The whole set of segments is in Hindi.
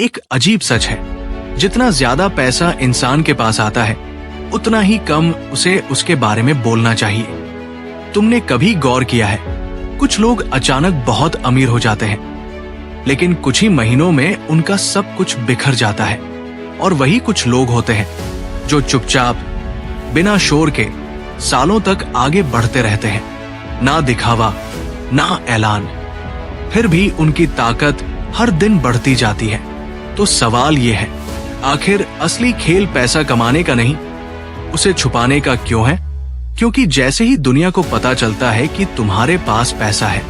एक अजीब सच है, जितना ज्यादा पैसा इंसान के पास आता है उतना ही कम उसे उसके बारे में बोलना चाहिए। तुमने कभी गौर किया है, कुछ लोग अचानक बहुत अमीर हो जाते हैं, लेकिन कुछ ही महीनों में उनका सब कुछ बिखर जाता है। और वही कुछ लोग होते हैं जो चुपचाप बिना शोर के सालों तक आगे बढ़ते रहते हैं, ना दिखावा ना ऐलान, फिर भी उनकी ताकत हर दिन बढ़ती जाती है। तो सवाल ये है, आखिर असली खेल पैसा कमाने का नहीं, उसे छुपाने का क्यों है? क्योंकि जैसे ही दुनिया को पता चलता है कि तुम्हारे पास पैसा है,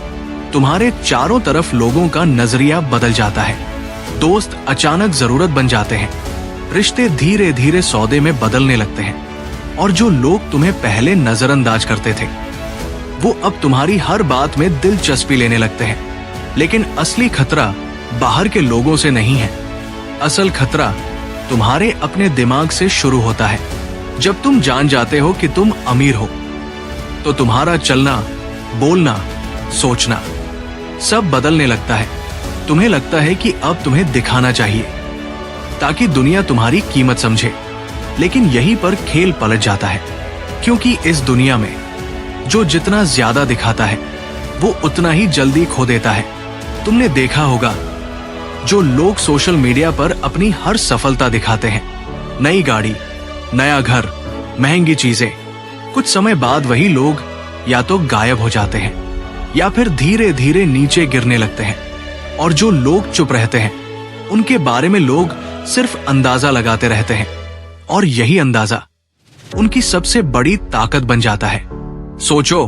तुम्हारे चारों तरफ लोगों का नजरिया बदल जाता है। दोस्त अचानक जरूरत बन जाते हैं, रिश्ते धीरे धीरे सौदे में बदलने लगते हैं, और जो लोग तुम्हें पहले नजरअंदाज करते थे वो अब तुम्हारी हर बात में दिलचस्पी लेने लगते हैं। लेकिन असली खतरा बाहर के लोगों से नहीं है, असल खतरा तुम्हारे अपने दिमाग से शुरू होता है। जब तुम जान जाते हो कि तुम अमीर हो, तो तुम्हारा चलना, बोलना, सोचना सब बदलने लगता है। तुम्हें लगता है कि अब तुम्हें दिखाना चाहिए ताकि दुनिया तुम्हारी कीमत समझे। लेकिन यहीं पर खेल पलट जाता है, क्योंकि इस दुनिया में जो जितना ज्यादा दिखाता है वो उतना ही जल्दी खो देता है। तुमने देखा होगा, जो लोग सोशल मीडिया पर अपनी हर सफलता दिखाते हैं, नई गाड़ी, नया घर, महंगी चीजें, कुछ समय बाद वही लोग या तो गायब हो जाते हैं या फिर धीरे धीरे नीचे गिरने लगते हैं। और जो लोग चुप रहते हैं, उनके बारे में लोग सिर्फ अंदाजा लगाते रहते हैं, और यही अंदाजा उनकी सबसे बड़ी ताकत बन जाता है। सोचो,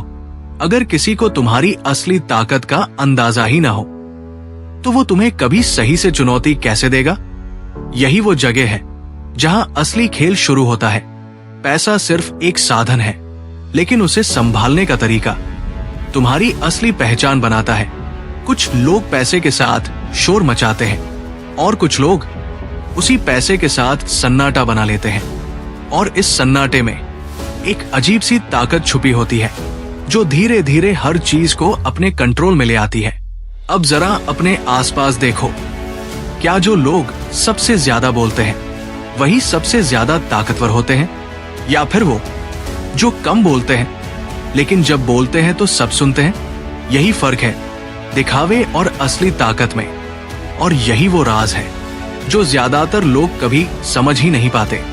अगर किसी को तुम्हारी असली ताकत का अंदाजा ही ना हो, तो वो तुम्हें कभी सही से चुनौती कैसे देगा? यही वो जगह है जहां असली खेल शुरू होता है। पैसा सिर्फ एक साधन है, लेकिन उसे संभालने का तरीका तुम्हारी असली पहचान बनाता है। कुछ लोग पैसे के साथ शोर मचाते हैं, और कुछ लोग उसी पैसे के साथ सन्नाटा बना लेते हैं। और इस सन्नाटे में एक अजीब सी ताकत छुपी होती है, जो धीरे धीरे हर चीज को अपने कंट्रोल में ले आती है। अब जरा अपने आसपास देखो, क्या जो लोग सबसे ज्यादा बोलते हैं वही सबसे ज्यादा ताकतवर होते हैं, या फिर वो जो कम बोलते हैं लेकिन जब बोलते हैं तो सब सुनते हैं? यही फर्क है दिखावे और असली ताकत में, और यही वो राज है जो ज्यादातर लोग कभी समझ ही नहीं पाते,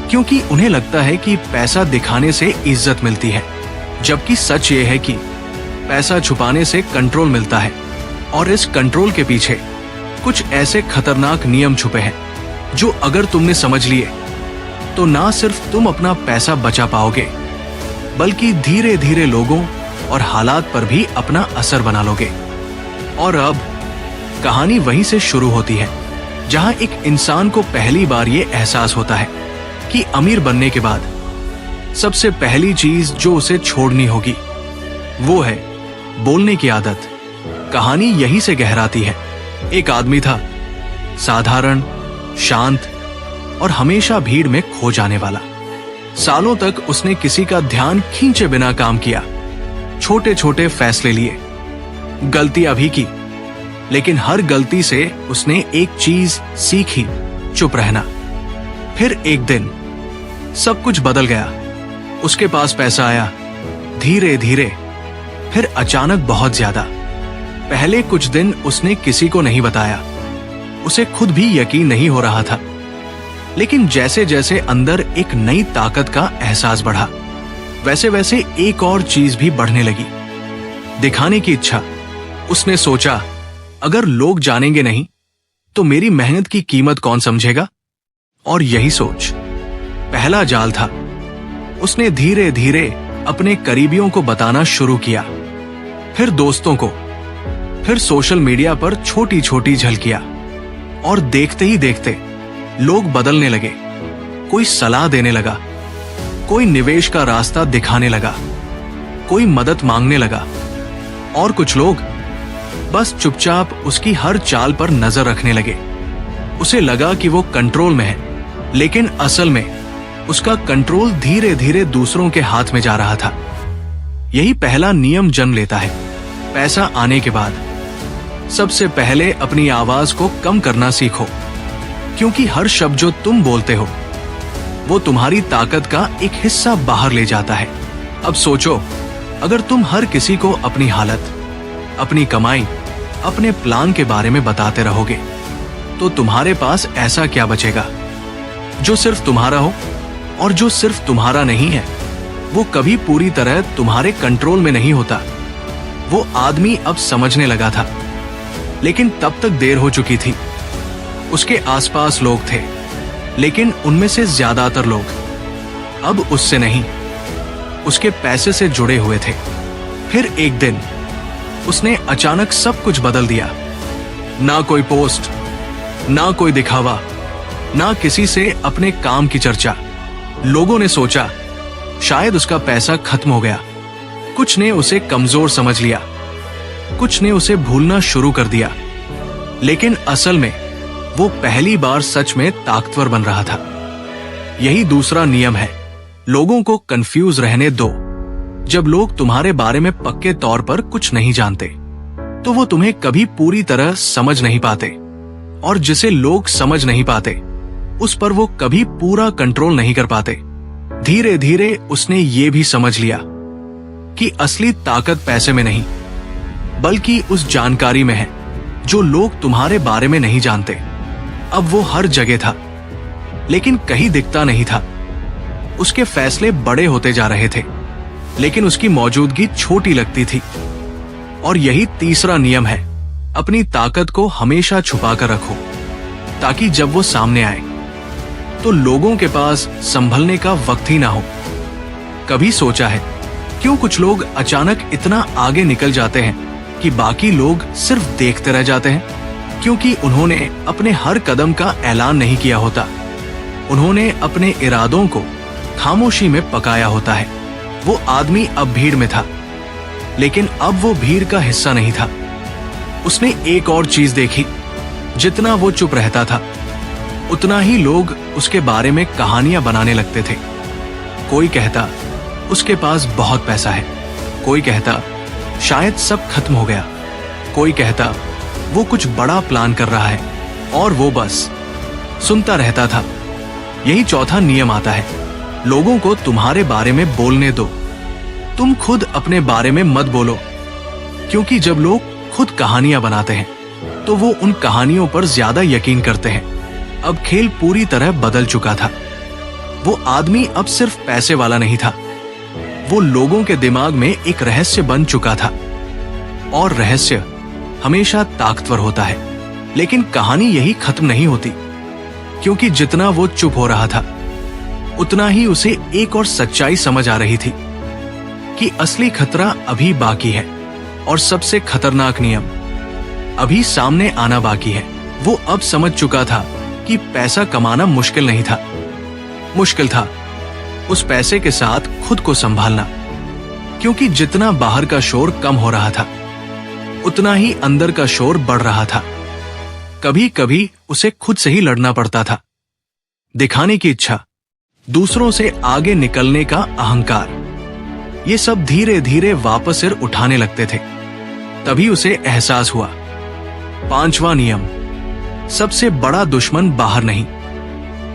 क्योंकि उन्हें लगता है कि पैसा दिखाने से इज्जत मिलती है, जबकि सच ये है कि पैसा छुपाने से कंट्रोल मिलता है। और इस कंट्रोल के पीछे कुछ ऐसे खतरनाक नियम छुपे हैं जो अगर तुमने समझ लिए तो ना सिर्फ तुम अपना पैसा बचा पाओगे, बल्कि धीरे धीरे लोगों और हालात पर भी अपना असर बना लोगे। और अब कहानी वहीं से शुरू होती है जहां एक इंसान को पहली बार ये एहसास होता है कि अमीर बनने के बाद सबसे पहली चीज जो उसे छोड़नी होगी वो है बोलने की आदत। कहानी यहीं से गहराती है। एक आदमी था, साधारण, शांत और हमेशा भीड़ में खो जाने वाला। सालों तक उसने किसी का ध्यान खींचे बिना काम किया, छोटे छोटे फैसले लिए, गलतियां भी की, लेकिन हर गलती से उसने एक चीज सीखी, चुप रहना। फिर एक दिन सब कुछ बदल गया। उसके पास पैसा आया, धीरे धीरे, फिर अचानक बहुत ज्यादा। पहले कुछ दिन उसने किसी को नहीं बताया, उसे खुद भी यकीन नहीं हो रहा था। लेकिन जैसे जैसे अंदर एक नई ताकत का एहसास बढ़ा, वैसे वैसे एक और चीज भी बढ़ने लगी, दिखाने की इच्छा। उसने सोचा, अगर लोग जानेंगे नहीं तो मेरी मेहनत की कीमत कौन समझेगा? और यही सोच पहला जाल था। उसने धीरे धीरे अपने करीबियों को बताना शुरू किया, फिर दोस्तों को, फिर सोशल मीडिया पर छोटी छोटी झलकियां। और देखते ही देखते लोग बदलने लगे। कोई सलाह देने लगा, कोई निवेश का रास्ता दिखाने लगा, कोई मदद मांगने लगा, और कुछ लोग बस चुपचाप उसकी हर चाल पर नजर रखने लगे। उसे लगा कि वो कंट्रोल में है, लेकिन असल में उसका कंट्रोल धीरे धीरे दूसरों के हाथ में जा रहा था। यही पहला नियम जन्म लेता है। पैसा आने के बाद सबसे पहले अपनी आवाज को कम करना सीखो। क्योंकि हर शब्द जो तुम बोलते हो वो तुम्हारी ताकत का एक हिस्सा बाहर ले जाता है। अब सोचो, अगर तुम हर किसी को अपनी हालत, अपनी कमाई, अपने प्लान के बारे में बताते रहोगे तो तुम्हारे पास ऐसा क्या बचेगा जो सिर्फ तुम्हारा हो? और जो सिर्फ तुम्हारा नहीं है वो कभी पूरी तरह तुम्हारे कंट्रोल में नहीं होता। वो आदमी अब समझने लगा था, लेकिन तब तक देर हो चुकी थी। उसके आसपास लोग थे, लेकिन उनमें से ज्यादातर लोग अब उससे नहीं, उसके पैसे से जुड़े हुए थे। फिर एक दिन उसने अचानक सब कुछ बदल दिया। ना कोई पोस्ट, ना कोई दिखावा, ना किसी से अपने काम की चर्चा। लोगों ने सोचा शायद उसका पैसा खत्म हो गया। कुछ ने उसे कमजोर समझ लिया, कुछ ने उसे भूलना शुरू कर दिया। लेकिन असल में वो पहली बार सच में ताकतवर बन रहा था। यही दूसरा नियम है, लोगों को कंफ्यूज रहने दो। जब लोग तुम्हारे बारे में पक्के तौर पर कुछ नहीं जानते तो वो तुम्हें कभी पूरी तरह समझ नहीं पाते, और जिसे लोग समझ नहीं पाते उस पर वो कभी पूरा कंट्रोल नहीं कर पाते। धीरे धीरे उसने ये भी समझ लिया कि असली ताकत पैसे में नहीं बल्कि उस जानकारी में है जो लोग तुम्हारे बारे में नहीं जानते। अब वो हर जगह था, लेकिन कहीं दिखता नहीं था। उसके फैसले बड़े होते जा रहे थे, लेकिन उसकी मौजूदगी छोटी लगती थी। और यही तीसरा नियम है, अपनी ताकत को हमेशा छुपा कर रखो, ताकि जब वो सामने आए तो लोगों के पास संभलने का वक्त ही ना हो। कभी सोचा है क्यों कुछ लोग अचानक इतना आगे निकल जाते हैं कि बाकी लोग सिर्फ देखते रह जाते हैं? क्योंकि उन्होंने अपने हर कदम का ऐलान नहीं किया होता। उन्होंने अपने इरादों को खामोशी में पकाया होता है। वो आदमी अब भीड़ में था, लेकिन अब वो भीड़ का हिस्सा नहीं था। उसने एक और चीज देखी, जितना वो चुप रहता था उतना ही लोग उसके बारे में कहानियां बनाने लगते थे। कोई कहता उसके पास बहुत पैसा है, कोई कहता शायद सब खत्म हो गया, कोई कहता वो कुछ बड़ा प्लान कर रहा है, और वो बस सुनता रहता था। यही चौथा नियम आता है, लोगों को तुम्हारे बारे में बोलने दो, तुम खुद अपने बारे में मत बोलो। क्योंकि जब लोग खुद कहानियां बनाते हैं तो वो उन कहानियों पर ज्यादा यकीन करते हैं। अब खेल पूरी तरह बदल चुका था। वो आदमी अब सिर्फ पैसे वाला नहीं था, वो लोगों के दिमाग में एक रहस्य बन चुका था। और रहस्य हमेशा ताकतवर होता है, लेकिन कहानी यही खत्म नहीं होती। क्योंकि जितना वो चुप हो रहा था उतना ही उसे एक और सच्चाई समझ आ रही थी कि असली खतरा अभी बाकी है, और सबसे खतरनाक नियम अभी सामने आना बाकी है। वो अब समझ चुका था कि पैसा कमाना मुश्किल नहीं था, मुश्किल था उस पैसे के साथ खुद को संभालना। क्योंकि जितना बाहर का शोर कम हो रहा था उतना ही अंदर का शोर बढ़ रहा था। कभी कभी उसे खुद से ही लड़ना पड़ता था। दिखाने की इच्छा, दूसरों से आगे निकलने का अहंकार, ये सब धीरे धीरे वापस सिर उठाने लगते थे। तभी उसे एहसास हुआ, पांचवा नियम, सबसे बड़ा दुश्मन बाहर नहीं,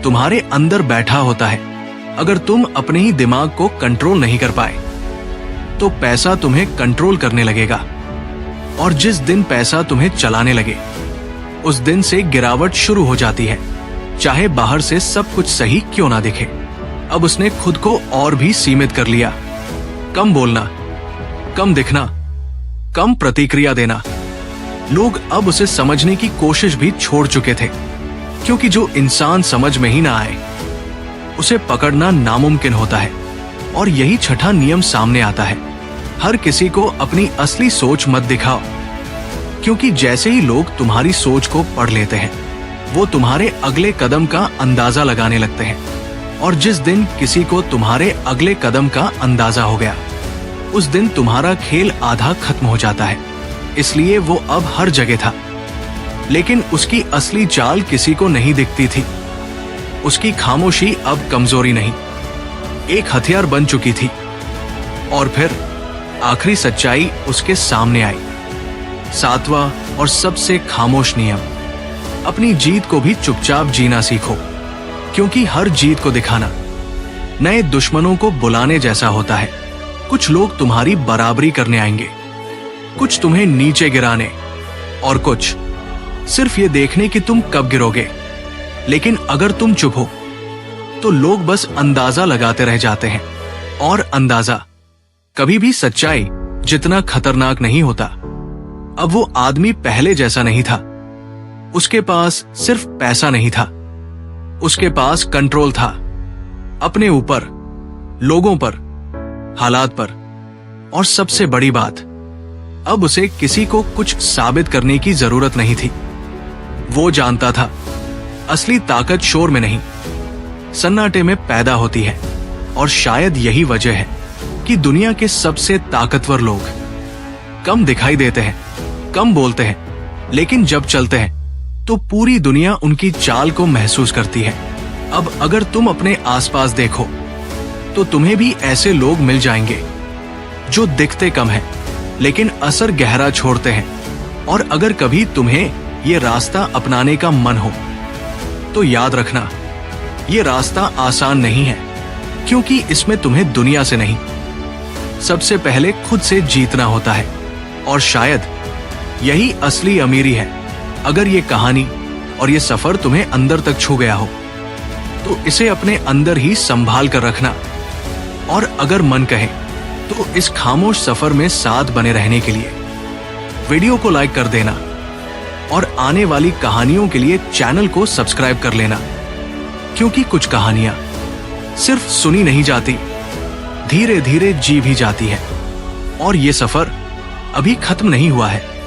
तुम्हारे अंदर बैठा होता है। अगर तुम अपने ही दिमाग को कंट्रोल नहीं कर पाए तो पैसा तुम्हें कंट्रोल करने लगेगा, और जिस दिन पैसा तुम्हें चलाने लगे उस दिन से गिरावट शुरू हो जाती है, चाहे बाहर से सब कुछ सही क्यों ना दिखे। अब उसने खुद को और भी सीमित कर लिया। कम बोलना, कम दिखना, कम प्रतिक्रिया देना। लोग अब उसे समझने की कोशिश भी छोड़ चुके थे, क्योंकि जो इंसान समझ में ही ना आए उसे पकड़ना नामुमकिन होता है। और यही छठा नियम सामने आता है, हर किसी को अपनी असली सोच मत दिखाओ। क्योंकि जैसे ही लोग तुम्हारी सोच को पढ़ लेते हैं वो तुम्हारे अगले कदम का अंदाजा लगाने लगते हैं, और जिस दिन किसी को तुम्हारे अगले कदम का अंदाजा हो गया उस दिन तुम्हारा खेल आधा खत्म हो जाता है। इसलिए वो अब हर जगह था, लेकिन उसकी असली चाल किसी को नहीं दिखती थी। उसकी खामोशी अब कमजोरी नहीं, एक हथियार बन चुकी थी। और फिर आखिरी सच्चाई उसके सामने आई, सातवां और सबसे खामोश नियम, अपनी जीत को भी चुपचाप जीना सीखो, क्योंकि हर जीत को दिखाना नए दुश्मनों को बुलाने जैसा होता है। कुछ लोग तुम्हारी बराबरी करने आएंगे, कुछ तुम्हें नीचे गिराने, और कुछ सिर्फ ये देखने कि तुम कब गिरोगे। लेकिन अगर तुम चुप हो तो लोग बस अंदाजा लगाते रह जाते हैं, और अंदाजा कभी भी सच्चाई जितना खतरनाक नहीं होता। अब वो आदमी पहले जैसा नहीं था। उसके पास सिर्फ पैसा नहीं था, उसके पास कंट्रोल था, अपने ऊपर, लोगों पर, हालात पर, और सबसे बड़ी बात, अब उसे किसी को कुछ साबित करने की जरूरत नहीं थी। वो जानता था असली ताकत शोर में नहीं, सन्नाटे में पैदा होती है। और शायद यही वजह है कि दुनिया के सबसे ताकतवर लोग कम दिखाई देते हैं, कम बोलते हैं, लेकिन जब चलते हैं तो पूरी दुनिया उनकी चाल को महसूस करती है। अब अगर तुम अपने आसपास देखो तो तुम्हें भी ऐसे लोग मिल जाएंगे जो दिखते कम हैं, लेकिन असर गहरा छोड़ते हैं। और अगर कभी तुम्हें ये रास्ता अपनाने का मन हो तो याद रखना, ये रास्ता आसान नहीं है, क्योंकि इसमें तुम्हें दुनिया से नहीं, सबसे पहले खुद से जीतना होता है। और शायद यही असली अमीरी है। अगर ये कहानी और ये सफर तुम्हें अंदर तक छू गया हो तो इसे अपने अंदर ही संभाल कर रखना। और अगर मन कहे तो इस खामोश सफर में साथ बने रहने के लिए वीडियो को लाइक कर देना, और आने वाली कहानियों के लिए चैनल को सब्सक्राइब कर लेना, क्योंकि कुछ कहानियां सिर्फ सुनी नहीं जाती, धीरे धीरे जी भी जाती है। और ये सफर अभी खत्म नहीं हुआ है।